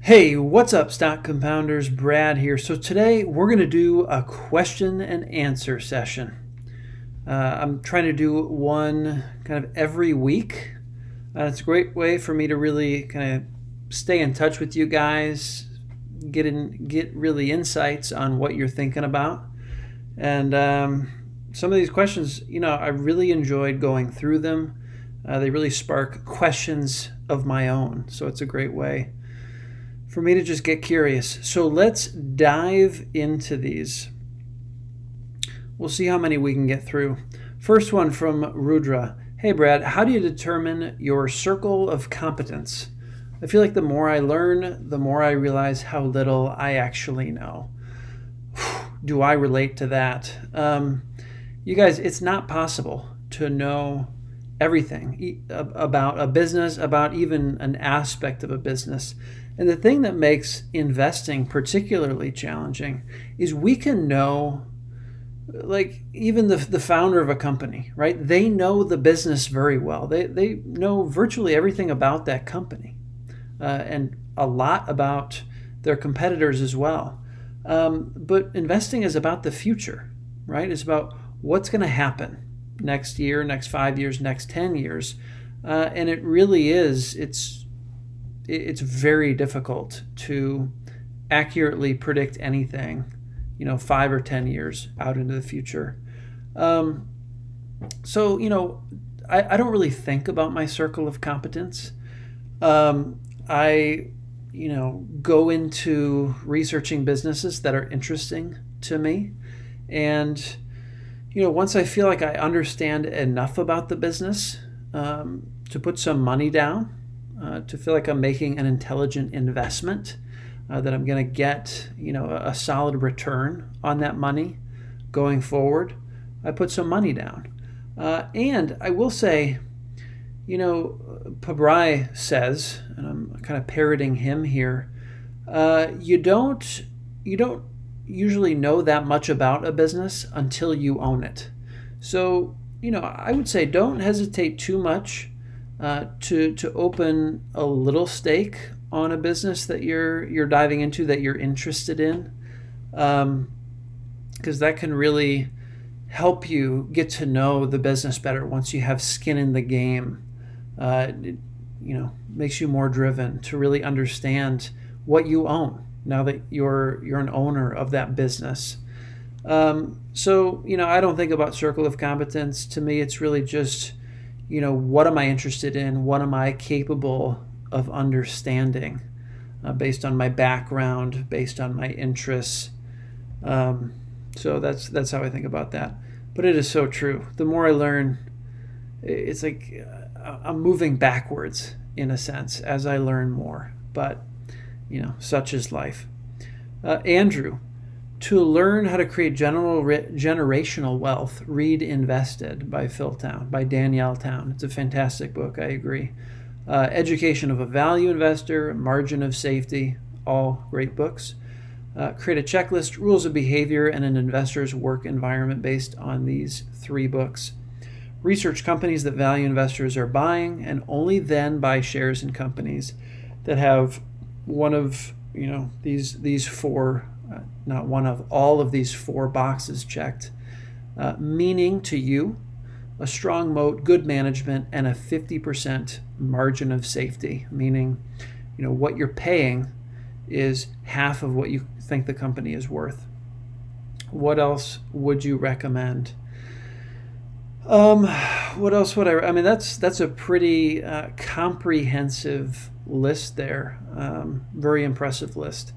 Hey, what's up, stock compounders? Brad here. So today we're going to do a question and answer session. I'm trying to do one kind of every week. It's a great way for me to really kind of stay in touch with you guys, get really insights on what you're thinking about. And some of these questions, I really enjoyed going through them. They really spark questions of my own. So it's a great way for me to just get curious. So let's dive into these. We'll see how many we can get through. First one from Rudra. Hey Brad, how do you determine your circle of competence? I feel like the more I learn, the more I realize how little I actually know. Do I relate to that? You guys, it's not possible to know everything about a business, about even an aspect of a business. And the thing that makes investing particularly challenging is we can know, like, even the founder of a company, right? They know the business very well. They know virtually everything about that company and a lot about their competitors as well. But investing is about the future, right? It's about what's going to happen next year, next 5 years, next 10 years. And it really is, it's very difficult to accurately predict anything, 5 or 10 years out into the future. So, I don't really think about my circle of competence. I, go into researching businesses that are interesting to me. And, once I feel like I understand enough about the business to put some money down, to feel like I'm making an intelligent investment, that I'm going to get, a solid return on that money going forward, I put some money down. And I will say, Pabrai says, and I'm kind of parroting him here, you don't usually know that much about a business until you own it. So, I would say don't hesitate too much to open a little stake on a business that you're diving into, that you're interested in, because that can really help you get to know the business better once you have skin in the game. It, makes you more driven to really understand what you own now that you're an owner of that business. So I don't think about circle of competence. To me, it's really just, what am I interested in? What am I capable of understanding based on my background, based on my interests? So that's how I think about that. But it is so true. The more I learn, it's like I'm moving backwards in a sense as I learn more. But, such is life. Andrew, to learn how to create generational wealth, read Invested by Danielle Town. It's a fantastic book, I agree. Education of a Value Investor, Margin of Safety, all great books. Create a checklist, rules of behavior, and an investor's work environment based on these 3 books. Research companies that value investors are buying, and only then buy shares in companies that have one of these 4, not one of, all of these 4 boxes checked. Meaning to you, a strong moat, good management, and a 50% margin of safety. Meaning, what you're paying is half of what you think the company is worth. What else would you recommend? What else would I mean, that's a pretty comprehensive list there. Very impressive list.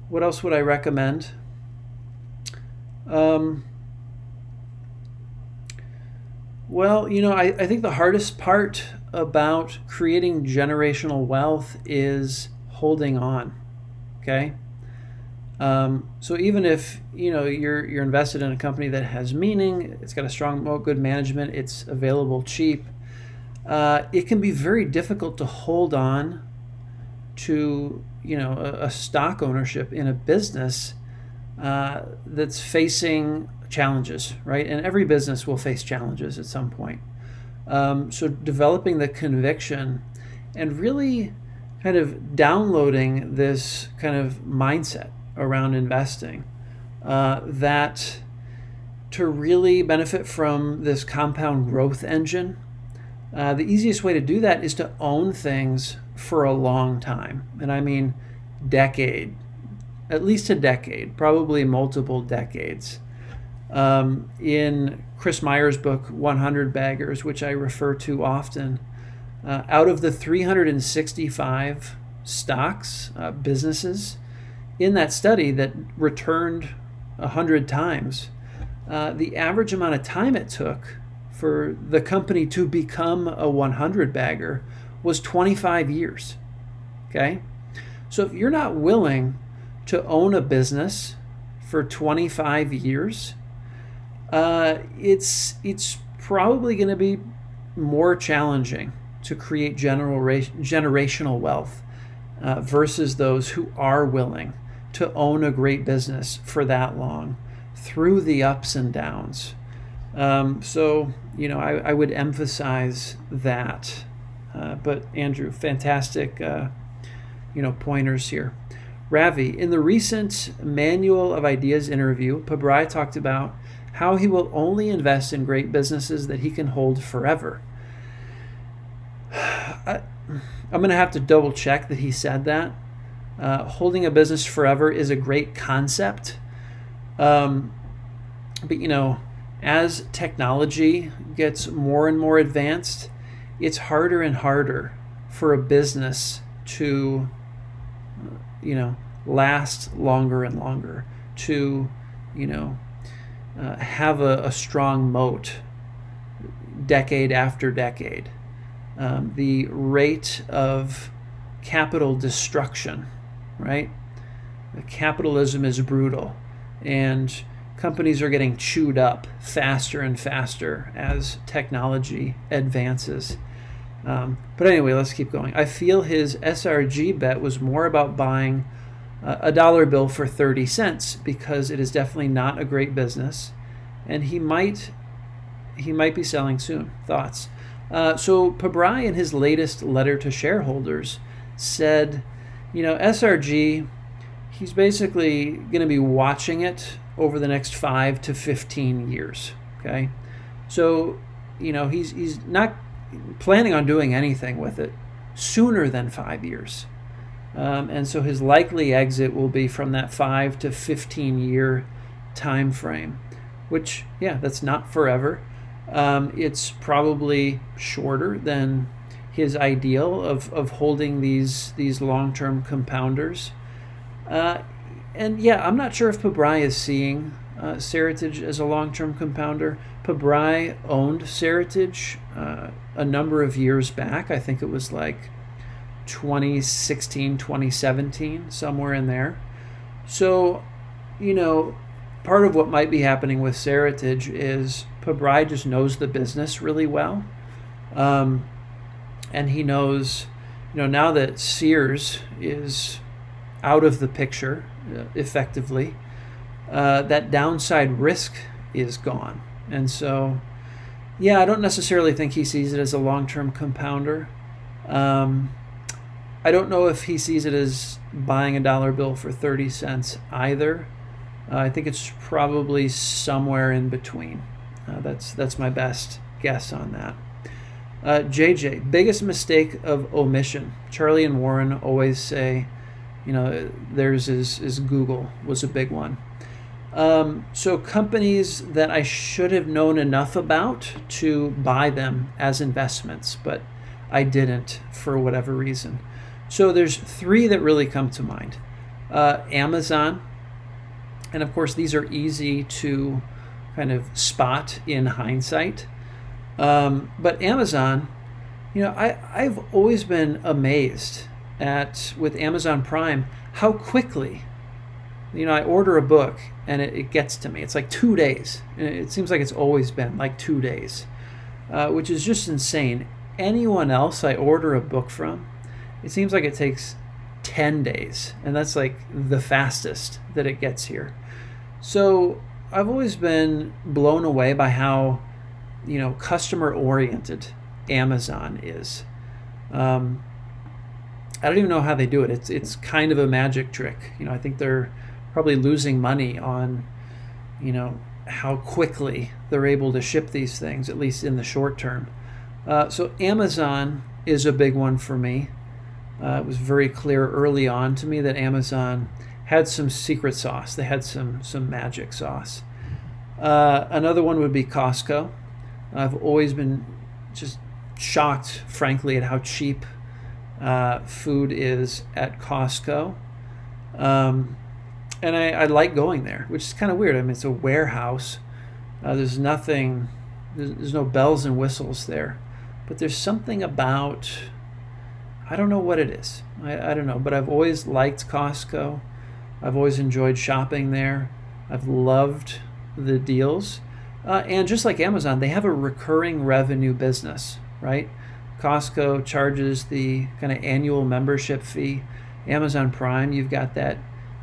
What else would I recommend? Well, I think the hardest part about creating generational wealth is holding on. Okay. So even if you're invested in a company that has meaning, it's got a strong moat, good management, it's available cheap, it can be very difficult to hold on to a stock ownership in a business that's facing challenges, right? And every business will face challenges at some point. So developing the conviction and really kind of downloading this kind of mindset around investing, that to really benefit from this compound growth engine, the easiest way to do that is to own things for a long time. And I mean decade, at least a decade, probably multiple decades. In Chris Meyer's book, 100 Baggers, which I refer to often, out of the 365 stocks, businesses in that study that returned 100 times, the average amount of time it took for the company to become a 100 bagger was 25 years. Okay? So if you're not willing to own a business for 25 years, it's probably going to be more challenging to create generational wealth versus those who are willing to own a great business for that long through the ups and downs. So, I would emphasize that. But Andrew, fantastic, pointers here. Ravi, in the recent Manual of Ideas interview, Pabrai talked about how he will only invest in great businesses that he can hold forever. I'm going to have to double check that he said that. Holding a business forever is a great concept. But, as technology gets more and more advanced, it's harder and harder for a business to, last longer and longer, to, have a strong moat decade after decade. The rate of capital destruction, right? Capitalism is brutal, and companies are getting chewed up faster and faster as technology advances. But anyway, let's keep going. I feel his SRG bet was more about buying a dollar bill for 30 cents because it is definitely not a great business, and he might be selling soon. Thoughts? So Pabrai, in his latest letter to shareholders, said, SRG, he's basically going to be watching it over the next 5 to 15 years. Okay, so he's not planning on doing anything with it sooner than 5 years, and so his likely exit will be from that 5 to 15 year time frame, which that's not forever. It's probably shorter than his ideal of holding these long-term compounders. And I'm not sure if Pabrai is seeing Seritage as a long-term compounder. Pabrai owned Seritage a number of years back. I think it was like 2016, 2017, somewhere in there. So, part of what might be happening with Seritage is Pabrai just knows the business really well. And he knows, now that Sears is out of the picture effectively, that downside risk is gone. And so, I don't necessarily think he sees it as a long-term compounder. I don't know if he sees it as buying a dollar bill for 30 cents either. I think it's probably somewhere in between. That's my best guess on that. JJ, biggest mistake of omission. Charlie and Warren always say, theirs is Google was a big one. So companies that I should have known enough about to buy them as investments, but I didn't for whatever reason. So there's 3 that really come to mind. Amazon, and of course these are easy to kind of spot in hindsight. But Amazon, I've always been amazed at, with Amazon Prime, how quickly, I order a book and it gets to me. It's like 2 days. It seems like it's always been like 2 days, which is just insane. Anyone else I order a book from, it seems like it takes 10 days, and that's like the fastest that it gets here. So I've always been blown away by how, customer oriented Amazon is. I don't even know how they do it. It's kind of a magic trick. I think they're probably losing money on, how quickly they're able to ship these things, at least in the short term. So Amazon is a big one for me. It was very clear early on to me that Amazon had some secret sauce. They had some magic sauce. Another one would be Costco. I've always been just shocked, frankly, at how cheap food is at Costco. And I like going there, which is kind of weird. I mean, it's a warehouse. There's nothing, there's no bells and whistles there. But there's something about, I don't know what it is. I don't know, but I've always liked Costco. I've always enjoyed shopping there. I've loved the deals. And just like Amazon, they have a recurring revenue business, right? Costco charges the kind of annual membership fee. Amazon Prime, you've got that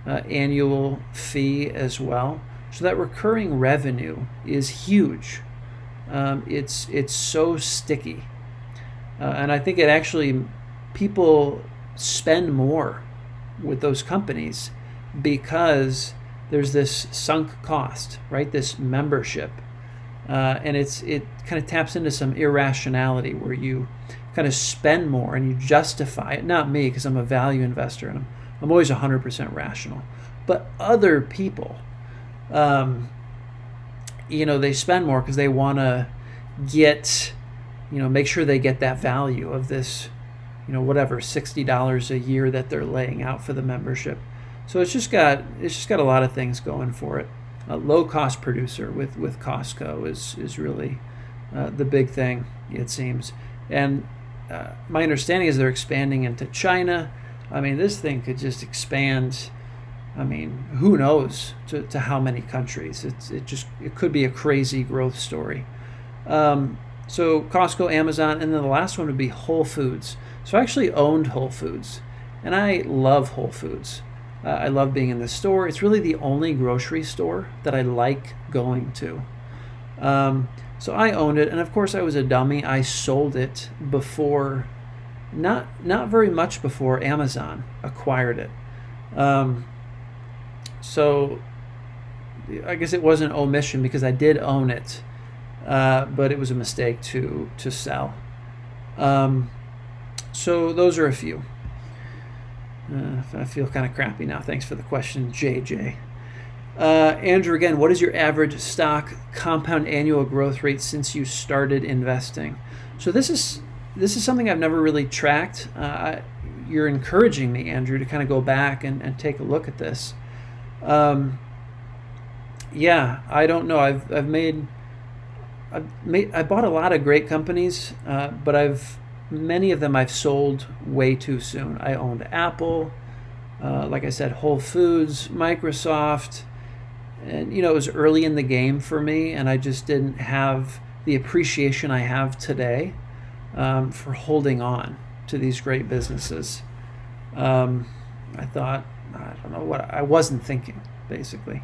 annual fee as well. So that recurring revenue is huge. It's so sticky. And I think it actually, people spend more with those companies because there's this sunk cost, right? This membership. And it kind of taps into some irrationality where you kind of spend more and you justify it. Not me, because I'm a value investor and I'm always 100% rational. But other people, they spend more because they want to get, make sure they get that value of this, whatever, $60 a year that they're laying out for the membership. So it's just got a lot of things going for it. A low-cost producer with Costco is really the big thing, it seems. And my understanding is they're expanding into China. I mean, this thing could just expand. I mean, who knows to how many countries? It could be a crazy growth story. So Costco, Amazon, and then the last one would be Whole Foods. So I actually owned Whole Foods, and I love Whole Foods. I love being in the store. It's really the only grocery store that I like going to. So I owned it, and of course I was a dummy. I sold it before, not very much before Amazon acquired it. So I guess it was an omission because I did own it, but it was a mistake to sell. So those are a few. I feel kind of crappy now. Thanks for the question, JJ. Andrew, again, what is your average stock compound annual growth rate since you started investing? So this is something I've never really tracked. You're encouraging me, Andrew, to kind of go back and take a look at this. Yeah, I don't know. I bought a lot of great companies, but many of them I've sold way too soon. I owned Apple, like I said, Whole Foods, Microsoft, and it was early in the game for me, and I just didn't have the appreciation I have today for holding on to these great businesses. I thought, I don't know what I wasn't thinking, basically.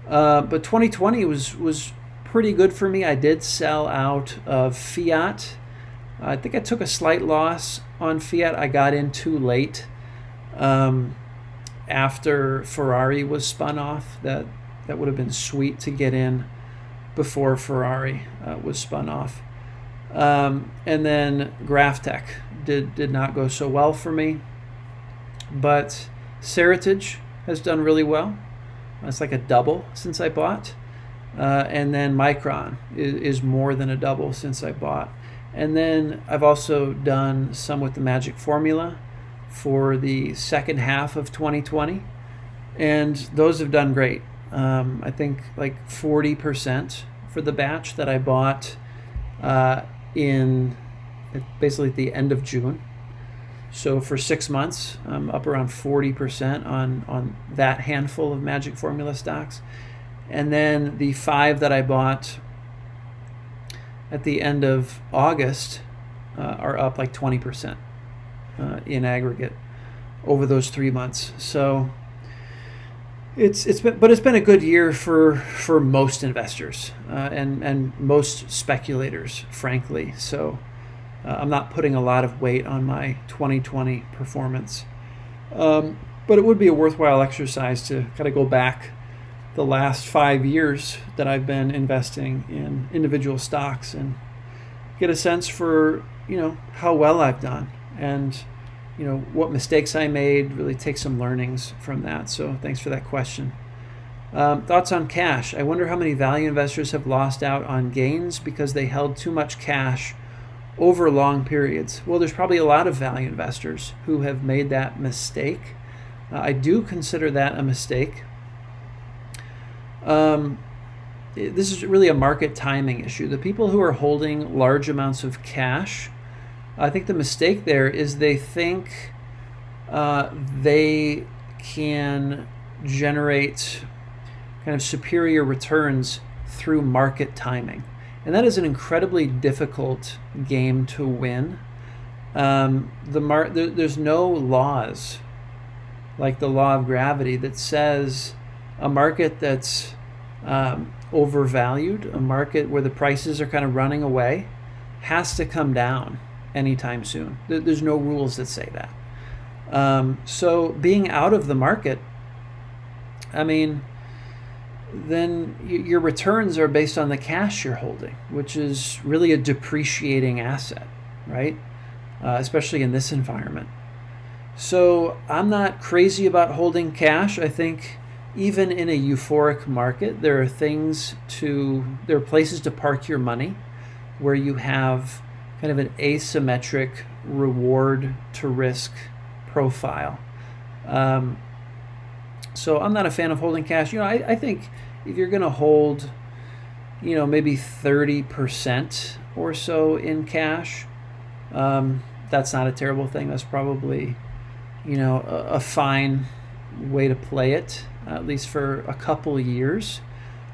But 2020 was pretty good for me. I did sell out of Fiat. I think I took a slight loss on Fiat. I got in too late after Ferrari was spun off. That would have been sweet to get in before Ferrari was spun off. And then Graphtec did not go so well for me. But Seritage has done really well. It's like a double since I bought. And then Micron is more than a double since I bought. And then I've also done some with the Magic Formula for the second half of 2020. And those have done great. I think like 40% for the batch that I bought in basically at the end of June. So for 6 months, I'm up around 40% on that handful of Magic Formula stocks. And then the 5 that I bought at the end of August are up like 20% in aggregate over those 3 months. So it's been a good year for most investors and most speculators, frankly. So I'm not putting a lot of weight on my 2020 performance. But it would be a worthwhile exercise to kind of go back the last 5 years that I've been investing in individual stocks and get a sense for, how well I've done and, what mistakes I made, really take some learnings from that. So thanks for that question. Thoughts on cash. I wonder how many value investors have lost out on gains because they held too much cash over long periods. Well, there's probably a lot of value investors who have made that mistake. I do consider that a mistake. This is really a market timing issue. The people who are holding large amounts of cash, I think the mistake there is they think they can generate kind of superior returns through market timing. And that is an incredibly difficult game to win. There's no laws like the law of gravity that says a market that's overvalued, a market where the prices are kind of running away, has to come down anytime soon. There's no rules that say that. So being out of the market, then your returns are based on the cash you're holding, which is really a depreciating asset, right? Especially in this environment. So I'm not crazy about holding cash. I think even in a euphoric market, there are places to park your money where you have kind of an asymmetric reward to risk profile. So I'm not a fan of holding cash. I think if you're going to hold, maybe 30% or so in cash, that's not a terrible thing. That's probably, a fine way to play it, at least for a couple of years.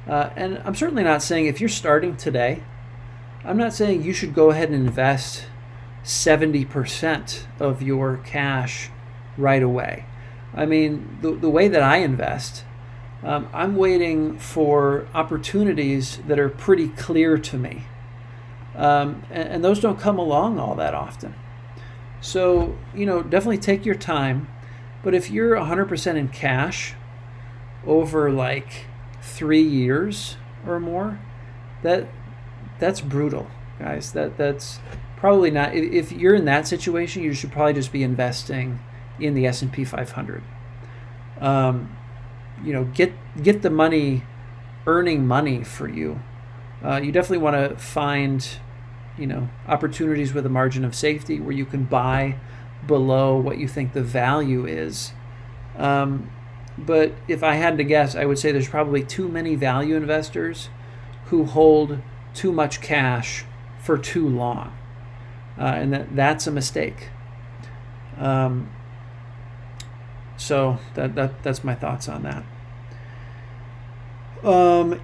And I'm certainly not saying if you're starting today, I'm not saying you should go ahead and invest 70% of your cash right away. The way that I invest, I'm waiting for opportunities that are pretty clear to me. And those don't come along all that often. So, definitely take your time. But if you're 100% in cash over like 3 years or more, that's brutal, guys. That's probably not. If you're in that situation, you should probably just be investing in the S&P 500. Get the money earning money for you. You definitely want to find, opportunities with a margin of safety where you can buy below what you think the value is. But if I had to guess, I would say there's probably too many value investors who hold too much cash for too long. And that's a mistake. So that's my thoughts on that. Marv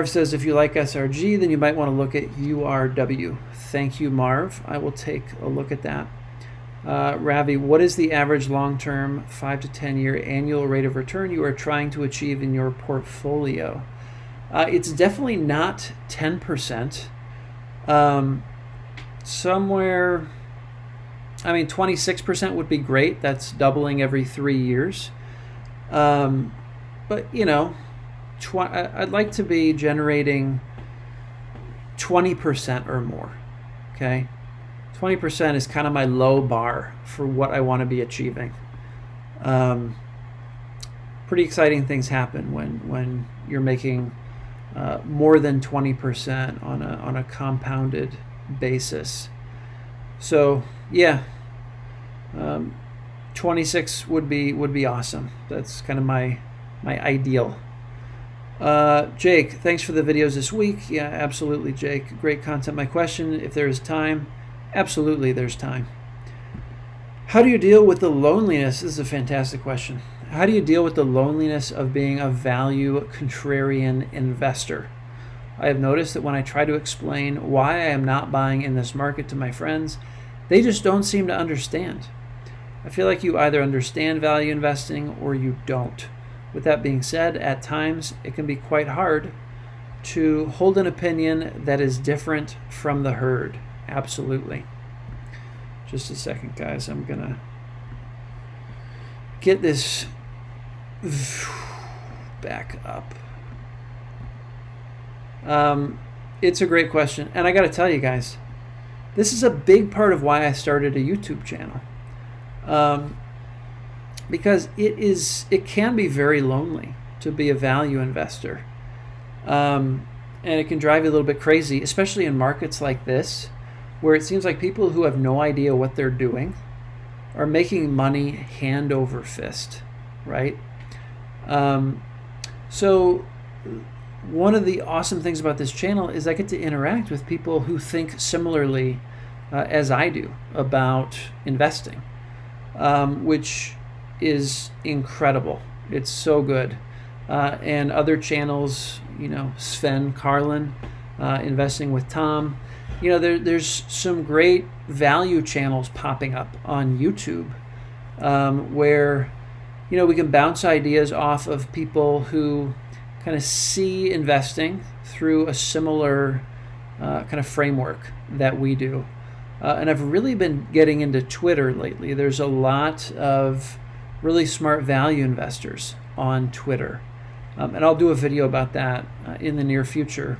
says, if you like SRG, then you might want to look at URW. Thank you, Marv. I will take a look at that. Ravi, what is the average long-term 5 to 10 year annual rate of return you are trying to achieve in your portfolio? It's definitely not 10%. Somewhere, 26% would be great. That's doubling every 3 years. But, I'd like to be generating 20% or more, okay? 20% is kind of my low bar for what I want to be achieving. Pretty exciting things happen when you're making more than 20% on a compounded basis. So, yeah, 26 would be awesome. That's kind of my ideal. Jake, thanks for the videos this week. Yeah, absolutely, Jake. Great content. My question, if there is time, absolutely there's time. How do you deal with the loneliness? This is a fantastic question. How do you deal with the loneliness of being a value contrarian investor? I have noticed that when I try to explain why I am not buying in this market to my friends, they just don't seem to understand. I feel like you either understand value investing or you don't. With that being said, at times it can be quite hard to hold an opinion that is different from the herd. Absolutely. Just a second, guys. I'm going to get this back up. It's a great question. And I got to tell you guys, this is a big part of why I started a YouTube channel. Because it can be very lonely to be a value investor. And it can drive you a little bit crazy, especially in markets like this, where it seems like people who have no idea what they're doing are making money hand over fist, right? So one of the awesome things about this channel is I get to interact with people who think similarly as I do about investing, which is incredible. It's so good. And other channels, Sven Carlin, Investing with Tom, there's some great value channels popping up on YouTube where, we can bounce ideas off of people who kind of see investing through a similar kind of framework that we do. And I've really been getting into Twitter lately. There's a lot of really smart value investors on Twitter. And I'll do a video about that in the near future,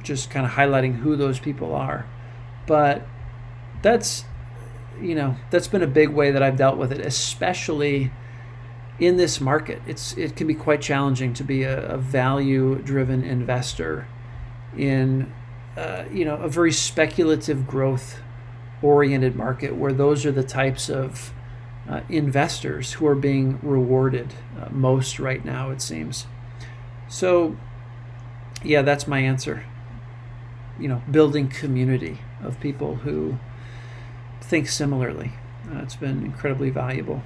just kind of highlighting who those people are. But that's been a big way that I've dealt with it, especially in this market. It can be quite challenging to be a value-driven investor in a very speculative, growth-oriented market where those are the types of investors who are being rewarded most right now, it seems. So, yeah, that's my answer. Building community of people who think similarly. It's been incredibly valuable.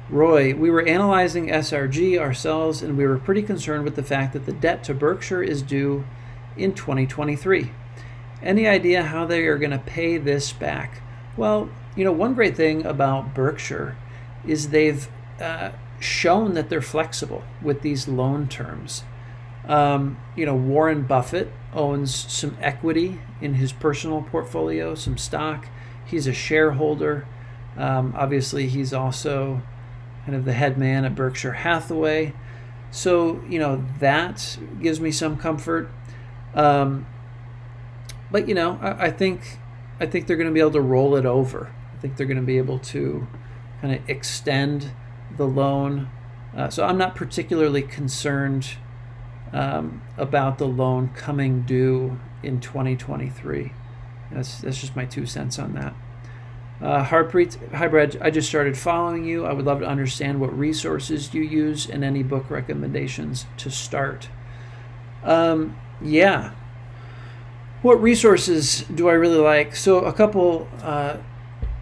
Roy, we were analyzing SRG ourselves, and we were pretty concerned with the fact that the debt to Berkshire is due in 2023. Any idea how they are going to pay this back? Well, one great thing about Berkshire is they've shown that they're flexible with these loan terms. Warren Buffett owns some equity in his personal portfolio, some stock. He's a shareholder. Obviously, he's also kind of the head man at Berkshire Hathaway. So, that gives me some comfort. But, I think they're going to be able to roll it over. I think they're going to be able to kind of extend the loan. So I'm not particularly concerned about the loan coming due in 2023. That's just my 2 cents on that. Harpreet, hi Brad, I just started following you. I would love to understand what resources you use and any book recommendations to start. Yeah. What resources do I really like? So a couple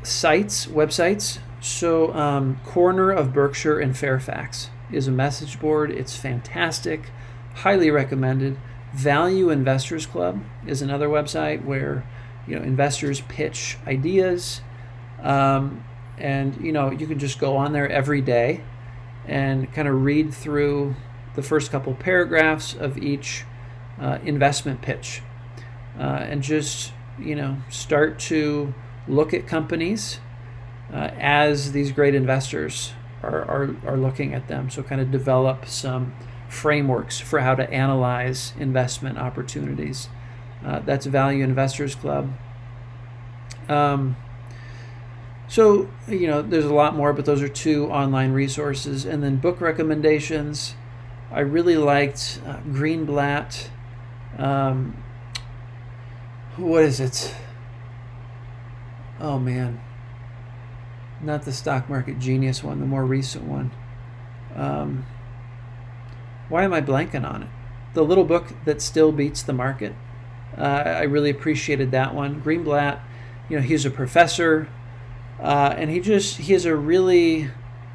websites. So Corner of Berkshire in Fairfax is a message board. It's fantastic. Highly recommended. Value Investors Club is another website where investors pitch ideas. And you can just go on there every day and kind of read through the first couple paragraphs of each investment pitch. And just, start to look at companies as these great investors are looking at them. So kind of develop some frameworks for how to analyze investment opportunities. That's Value Investors Club. So, there's a lot more, but those are 2 online resources. And then book recommendations. I really liked Greenblatt. What is it? Oh, man. Not the Stock Market Genius one, the more recent one. Why am I blanking on it? The little book that still beats the market. I really appreciated that one. Greenblatt, he's a professor, and he has a really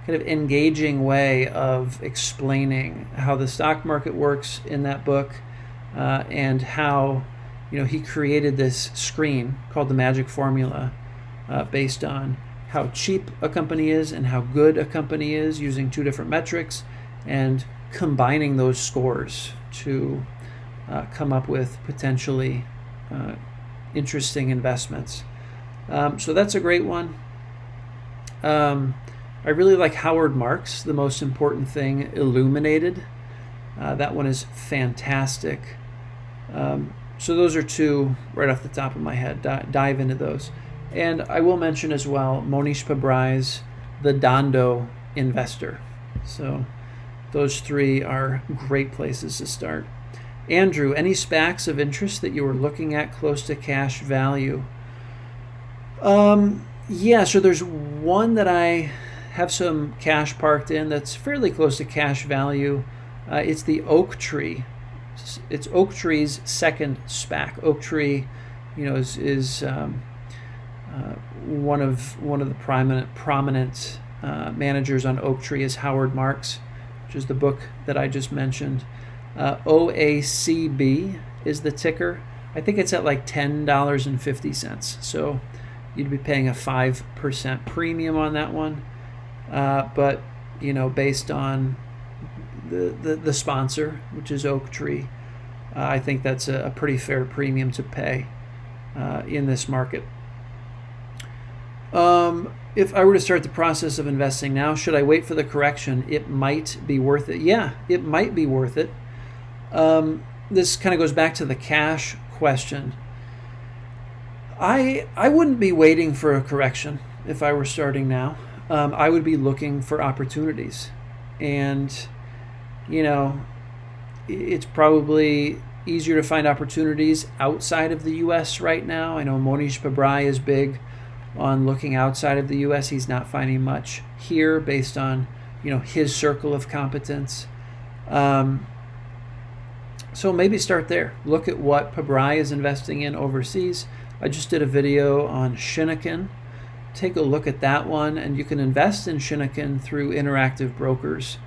kind of engaging way of explaining how the stock market works in that book, and how he created this screen called the Magic Formula, based on how cheap a company is and how good a company is, using 2 different metrics and combining those scores to come up with potentially interesting investments. So that's a great one. I really like Howard Marks, The Most Important Thing Illuminated. That one is fantastic. So those are two right off the top of my head. Dive into those. And I will mention as well Monish Pabrai's The Dondo Investor. So those three are great places to start. Andrew, any SPACs of interest that you were looking at close to cash value? Yeah, so there's one that I have some cash parked in that's fairly close to cash value. It's the Oak Tree. It's Oak Tree's second SPAC. Oak Tree, is one of the prominent managers on Oak Tree is Howard Marks, which is the book that I just mentioned. OACB is the ticker. I think it's at like $10.50. So you'd be paying a 5% premium on that one. But based on the sponsor, which is Oak Tree, I think that's a pretty fair premium to pay in this market. If I were to start the process of investing now, should I wait for the correction? It might be worth it. Yeah, it might be worth it. This kind of goes back to the cash question. I wouldn't be waiting for a correction if I were starting now. I would be looking for opportunities. And, it's probably easier to find opportunities outside of the U.S. right now. I know Monish Pabrai is big on looking outside of the U.S. He's not finding much here based on, his circle of competence. So maybe start there. Look at what Pabrai is investing in overseas. I just did a video on Shinnikin. Take a look at that one, and you can invest in Shinnikin through Interactive Brokers,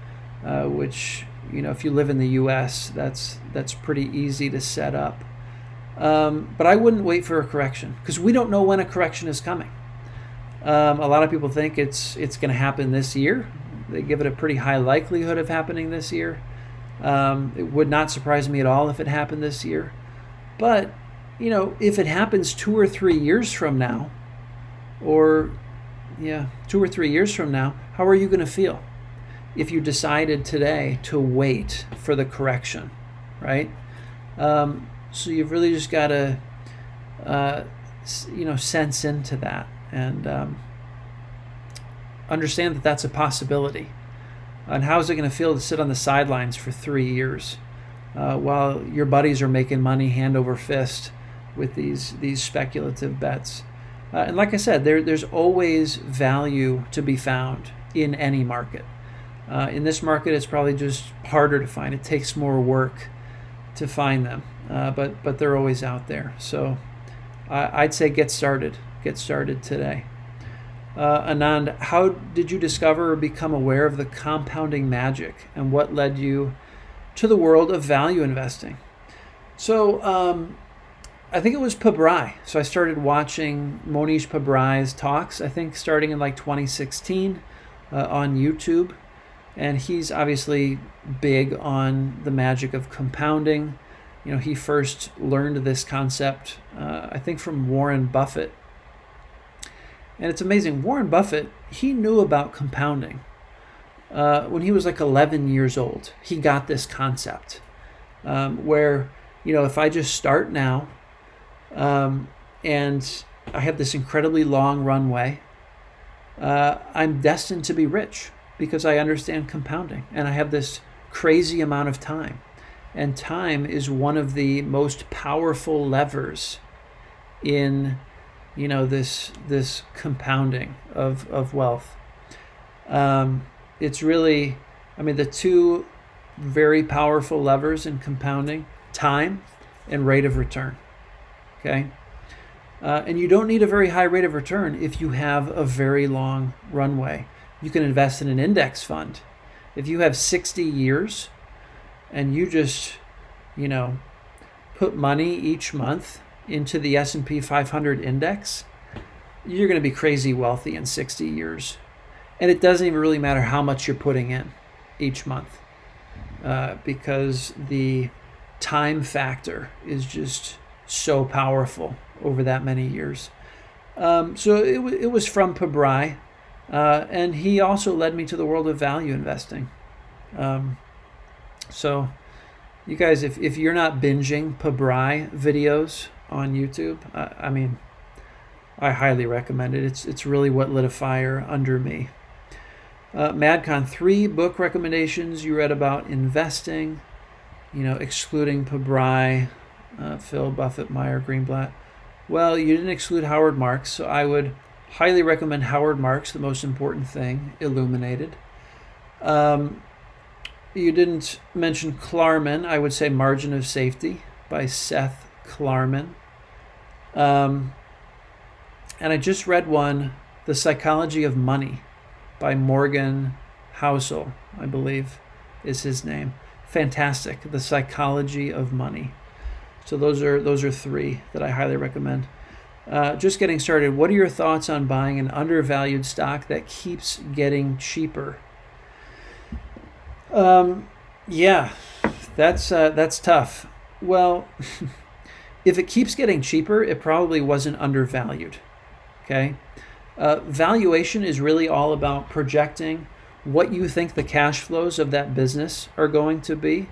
which, if you live in the U.S., that's pretty easy to set up. But I wouldn't wait for a correction because we don't know when a correction is coming. A lot of people think it's going to happen this year. They give it a pretty high likelihood of happening this year. It would not surprise me at all if it happened this year. But, if it happens 2 or 3 years from now, 2 or 3 years from now, how are you going to feel if you decided today to wait for the correction, right? So you've really just got to, sense into that and understand that that's a possibility. And how is it going to feel to sit on the sidelines for 3 years while your buddies are making money hand over fist with these speculative bets? And like I said, there's always value to be found in any market. In this market, it's probably just harder to find. It takes more work to find them, but they're always out there. So I'd say get started. Get started today. Anand, how did you discover or become aware of the compounding magic, and what led you to the world of value investing? So I think it was Pabrai. So I started watching Monish Pabrai's talks, I think starting in like 2016 on YouTube. And he's obviously big on the magic of compounding. He first learned this concept, I think, from Warren Buffett. And it's amazing. Warren Buffett, he knew about compounding. When he was like 11 years old, he got this concept where, if I just start now and I have this incredibly long runway, I'm destined to be rich because I understand compounding and I have this crazy amount of time. And time is one of the most powerful levers in this compounding of wealth. It's really, the two very powerful levers in compounding, time and rate of return. Okay. And you don't need a very high rate of return if you have a very long runway. You can invest in an index fund. If you have 60 years and you just, put money each month into the S&P 500 index, you're going to be crazy wealthy in 60 years. And it doesn't even really matter how much you're putting in each month because the time factor is just so powerful over that many years. So it was from Pabrai, and he also led me to the world of value investing. So you guys, if you're not binging Pabrai videos on YouTube, I mean, I highly recommend it. It's really what lit a fire under me. Madcon, 3 book recommendations you read about investing, excluding Pabrai, Phil, Buffett, Meyer, Greenblatt. Well, you didn't exclude Howard Marks, so I would highly recommend Howard Marks, The Most Important Thing, Illuminated. You didn't mention Klarman. I would say Margin of Safety by Seth Klarman. And I just read one, The Psychology of Money by Morgan Housel, I believe is his name. Fantastic, The Psychology of Money. So those are 3 that I highly recommend. Just getting started, what are your thoughts on buying an undervalued stock that keeps getting cheaper? Yeah, that's tough. Well, if it keeps getting cheaper, it probably wasn't undervalued. Okay? Valuation is really all about projecting what you think the cash flows of that business are going to be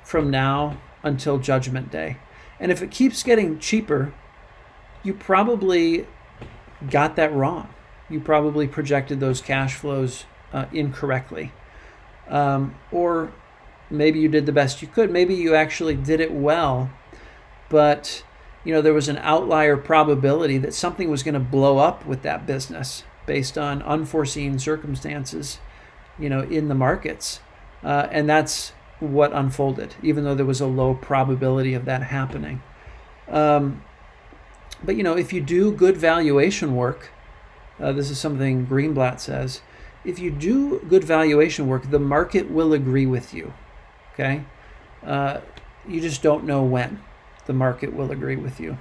from now until Judgment Day. And if it keeps getting cheaper, you probably got that wrong. You probably projected those cash flows incorrectly. Or maybe you did the best you could. Maybe you actually did it well, but there was an outlier probability that something was going to blow up with that business based on unforeseen circumstances, in the markets. And that's what unfolded, even though there was a low probability of that happening. But if you do good valuation work, this is something Greenblatt says, if you do good valuation work, the market will agree with you, okay? You just don't know when the market will agree with you.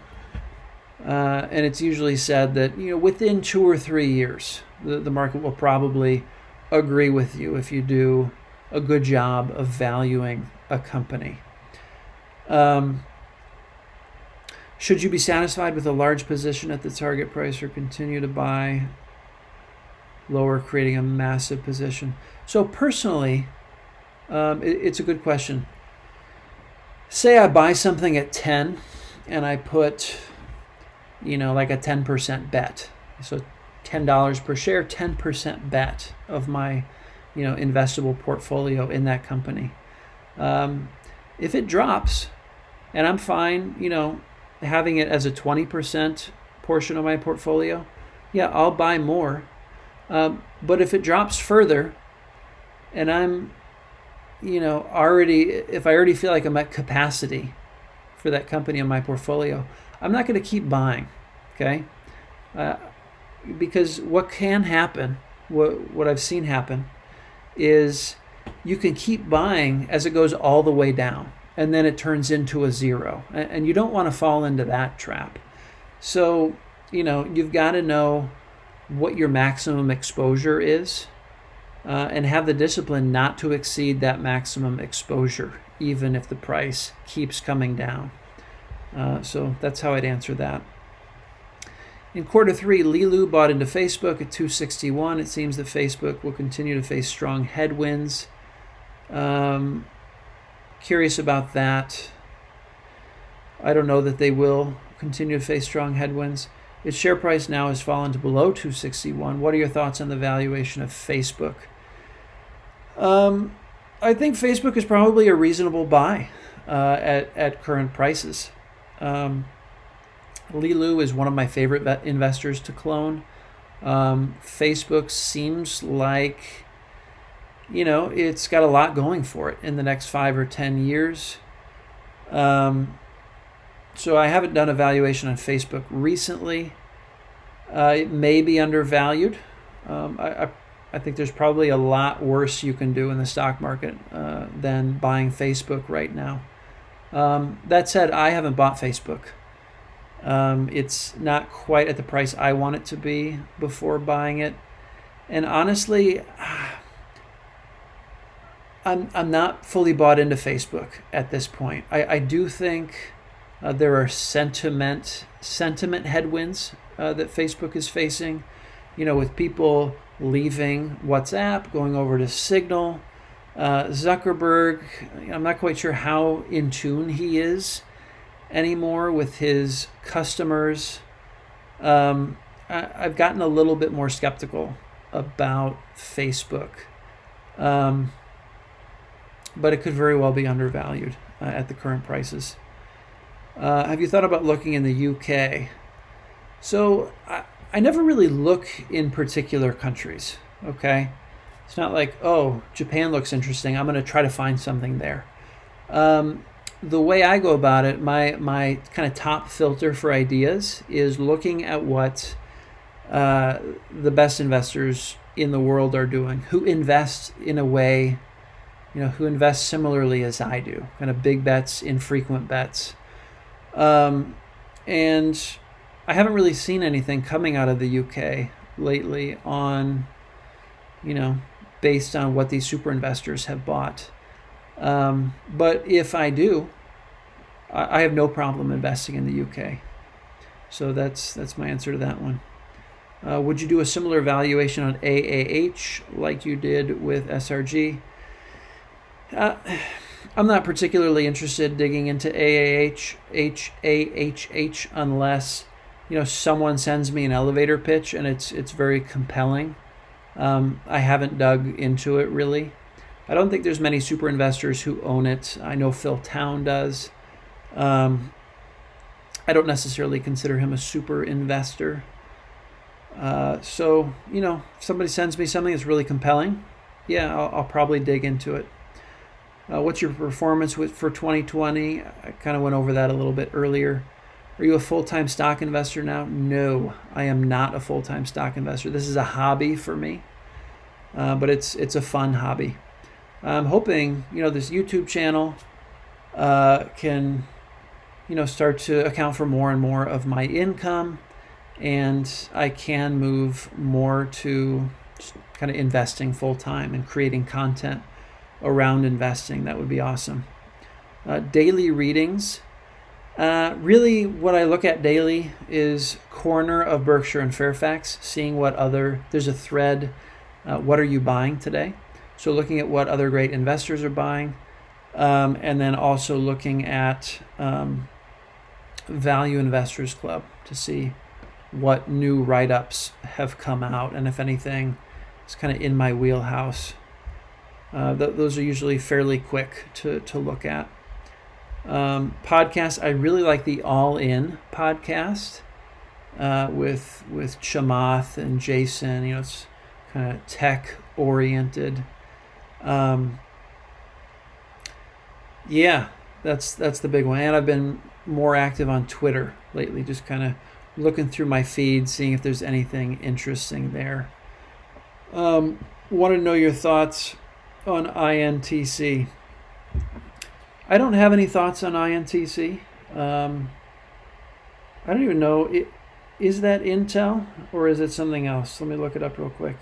And it's usually said that, within 2 or 3 years, the market will probably agree with you if you do a good job of valuing a company. Should you be satisfied with a large position at the target price or continue to buy lower, creating a massive position? So personally, it's a good question. Say I buy something at 10 and I put, like a 10% bet. So $10 per share, 10% bet of my, investable portfolio in that company. If it drops and I'm fine, having it as a 20% portion of my portfolio, yeah, I'll buy more. But if it drops further and I'm, if I already feel like I'm at capacity for that company in my portfolio, I'm not going to keep buying, okay? Because what can happen, what I've seen happen, is you can keep buying as it goes all the way down, and then it turns into a zero. And you don't want to fall into that trap. So, you've got to know what your maximum exposure is, and have the discipline not to exceed that maximum exposure, even if the price keeps coming down. So that's how I'd answer that. In quarter 3, Lilu bought into Facebook at 261. It seems that Facebook will continue to face strong headwinds. Curious about that. I don't know that they will continue to face strong headwinds. Its share price now has fallen to below 261. What are your thoughts on the valuation of Facebook? I think Facebook is probably a reasonable buy at current prices. Lilu is one of my favorite investors to clone. Facebook seems like, it's got a lot going for it in the next 5 or 10 years. So I haven't done a valuation on Facebook recently. It may be undervalued. I think there's probably a lot worse you can do in the stock market than buying Facebook right now. That said, I haven't bought Facebook. It's not quite at the price I want it to be before buying it. And honestly, I'm not fully bought into Facebook at this point. I do think There are sentiment headwinds that Facebook is facing, with people leaving WhatsApp, going over to Signal. Zuckerberg, I'm not quite sure how in tune he is anymore with his customers. I've gotten a little bit more skeptical about Facebook, but it could very well be undervalued at the current prices. Have you thought about looking in the UK? So I never really look in particular countries, okay? It's not like, oh, Japan looks interesting, I'm going to try to find something there. The way I go about it, my kind of top filter for ideas is looking at what the best investors in the world are doing, who invest in a way, who invest similarly as I do, kind of big bets, infrequent bets. And I haven't really seen anything coming out of the UK lately on, based on what these super investors have bought. But if I do, I have no problem investing in the UK. So that's my answer to that one. Would you do a similar valuation on AAH like you did with SRG? I'm not particularly interested digging into AAHH unless someone sends me an elevator pitch and it's very compelling. I haven't dug into it really. I don't think there's many super investors who own it. I know Phil Town does. I don't necessarily consider him a super investor. So if somebody sends me something that's really compelling, yeah, I'll probably dig into it. What's your performance for 2020? I kind of went over that a little bit earlier. Are you a full-time stock investor now? No, I am not a full-time stock investor. This is a hobby for me, but it's a fun hobby. I'm hoping this YouTube channel can start to account for more and more of my income, and I can move more to kind of investing full-time and creating content around investing. That would be awesome. Daily readings. Really what I look at daily is corner of Berkshire and Fairfax, seeing there's a thread, what are you buying today? So looking at what other great investors are buying, and then also looking at Value Investors Club to see what new write-ups have come out, and if anything is kind of in my wheelhouse. Those are usually fairly quick to look at. Podcasts, I really like the All In podcast with Chamath and Jason. It's kind of tech oriented. Yeah, that's the big one. And I've been more active on Twitter lately, just kind of looking through my feed, seeing if there's anything interesting there. Want to know your thoughts on INTC. I don't have any thoughts on INTC. I don't even know, is that Intel or is it something else? Let me look it up real quick.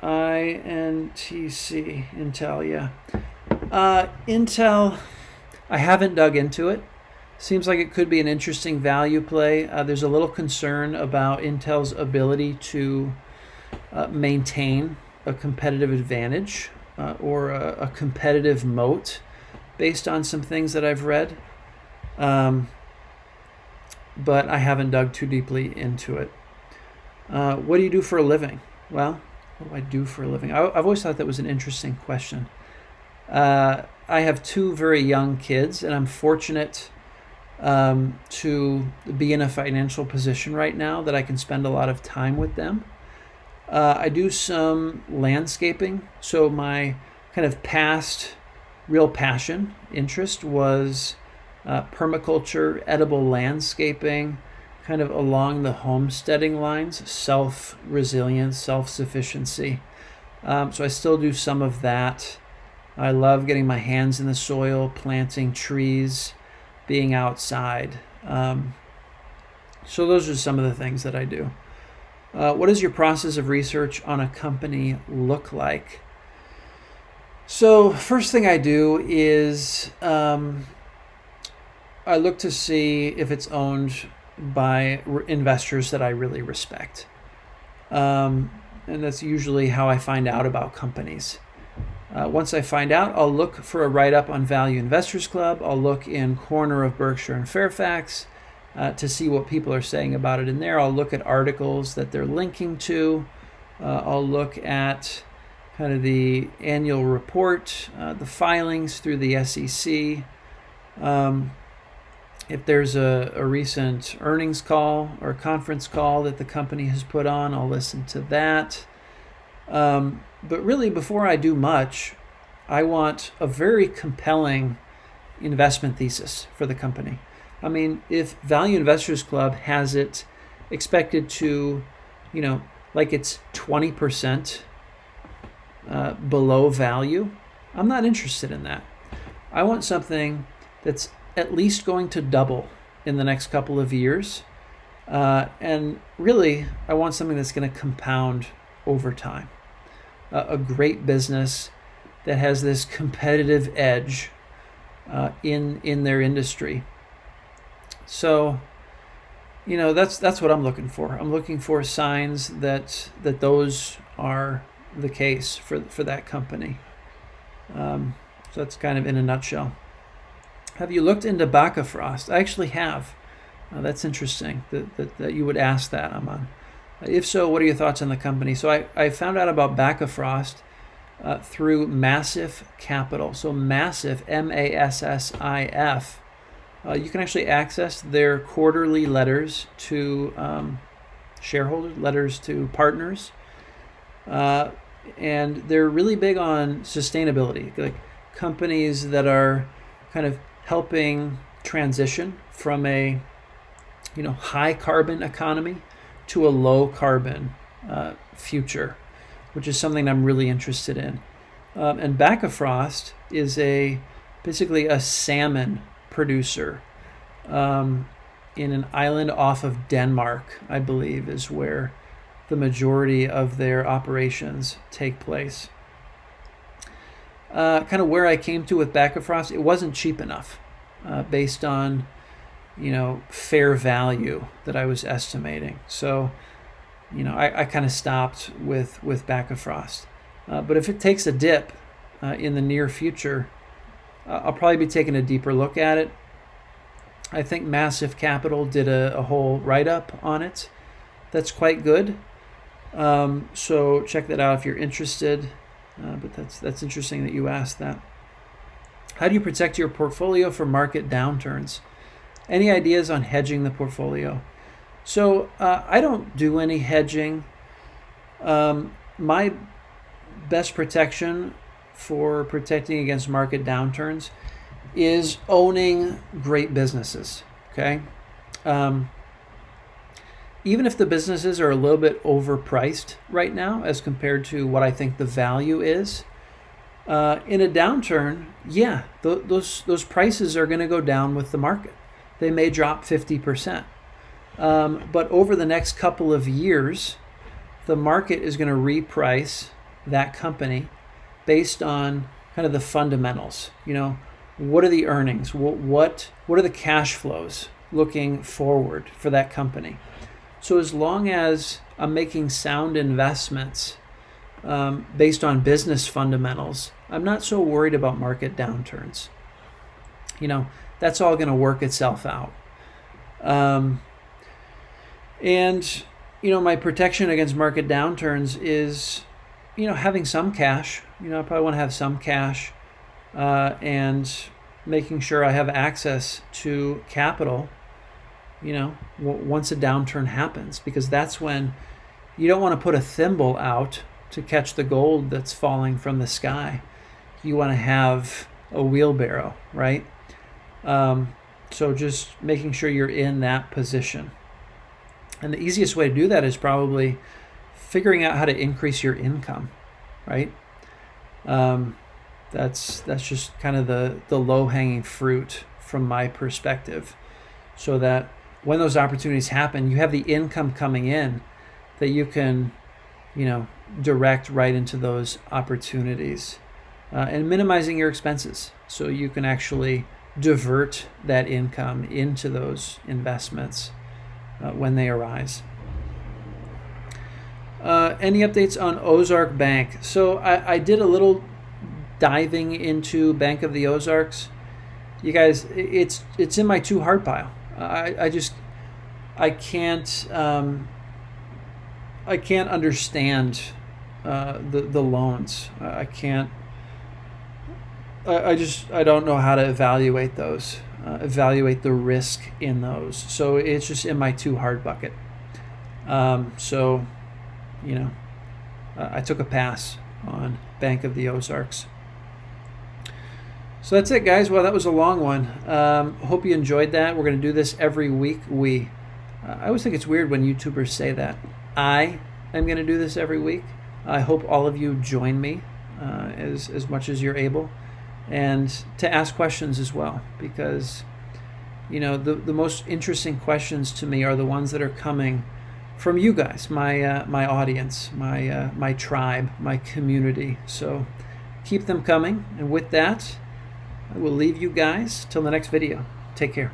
INTC, Intel, yeah. Intel, I haven't dug into it. Seems like it could be an interesting value play. There's a little concern about Intel's ability to maintain a competitive advantage or a competitive moat based on some things that I've read. But I haven't dug too deeply into it. What do you do for a living? Well, what do I do for a living? I've always thought that was an interesting question. I have two very young kids, and I'm fortunate to be in a financial position right now that I can spend a lot of time with them. I do some landscaping. So my kind of past real passion, interest was permaculture, edible landscaping, kind of along the homesteading lines, self-resilience, self-sufficiency. So I still do some of that. I love getting my hands in the soil, planting trees, being outside. So those are some of the things that I do. What does your process of research on a company look like? So first thing I do is I look to see if it's owned by investors that I really respect. And that's usually how I find out about companies. Once I find out, I'll look for a write-up on Value Investors Club. I'll look in Corner of Berkshire and Fairfax to see what people are saying about it in there. I'll look at articles that they're linking to. I'll look at kind of the annual report, the filings through the SEC. If there's a recent earnings call or conference call that the company has put on, I'll listen to that. But really, before I do much, I want a very compelling investment thesis for the company. I mean, if Value Investors Club has it expected to, like it's 20% below value, I'm not interested in that. I want something that's at least going to double in the next couple of years. And really, I want something that's going to compound over time. A great business that has this competitive edge in their industry. So, that's what I'm looking for. I'm looking for signs that those are the case for that company. So that's kind of in a nutshell. Have you looked into Bakkafrost? I actually have. That's interesting that you would ask that, Aman. If so, what are your thoughts on the company? So I found out about Bakkafrost through Massif Capital. So Massif, Massif. You can actually access their quarterly letters to shareholders, letters to partners. And they're really big on sustainability, like companies that are kind of helping transition from a high carbon economy to a low carbon future, which is something I'm really interested in. And Bakkafrost is basically a salmon producer in an island off of Denmark, I believe, is where the majority of their operations take place. Kind of where I came to with Bakkafrost, it wasn't cheap enough based on fair value that I was estimating. So, I kind of stopped with Bakkafrost. But if it takes a dip in the near future, I'll probably be taking a deeper look at it. I think Massif Capital did a whole write-up on it. That's quite good. So check that out if you're interested. But that's interesting that you asked that. How do you protect your portfolio from market downturns? Any ideas on hedging the portfolio? So I don't do any hedging. My best protection for protecting against market downturns is owning great businesses. Okay. Even if the businesses are a little bit overpriced right now as compared to what I think the value is, in a downturn, those prices are going to go down with the market. They may drop 50%. But over the next couple of years, the market is going to reprice that company based on kind of the fundamentals. What are the earnings? What are the cash flows looking forward for that company? So as long as I'm making sound investments based on business fundamentals, I'm not so worried about market downturns. That's all going to work itself out. And my protection against market downturns is, having some cash. I probably want to have some cash and making sure I have access to capital, once a downturn happens, because that's when you don't want to put a thimble out to catch the gold that's falling from the sky. You want to have a wheelbarrow, right? So just making sure you're in that position. And the easiest way to do that is probably figuring out how to increase your income, right? That's just kind of the low-hanging fruit from my perspective, so that when those opportunities happen, you have the income coming in that you can, direct right into those opportunities, and minimizing your expenses so you can actually divert that income into those investments when they arise. Any updates on Ozark Bank? So I did a little diving into Bank of the Ozarks. You guys, it's in my too hard pile. I can't understand the loans. I don't know how to evaluate those, evaluate the risk in those. So it's just in my too hard bucket. So, I took a pass on Bank of the Ozarks. So that's it, guys. Well, that was a long one. Hope you enjoyed that. We're going to do this every week. I always think it's weird when YouTubers say that. I am going to do this every week. I hope all of you join me as much as you're able, and to ask questions as well, because the most interesting questions to me are the ones that are coming from you guys, my audience, my tribe, my community. So keep them coming, and with that, I will leave you guys till the next video. Take care.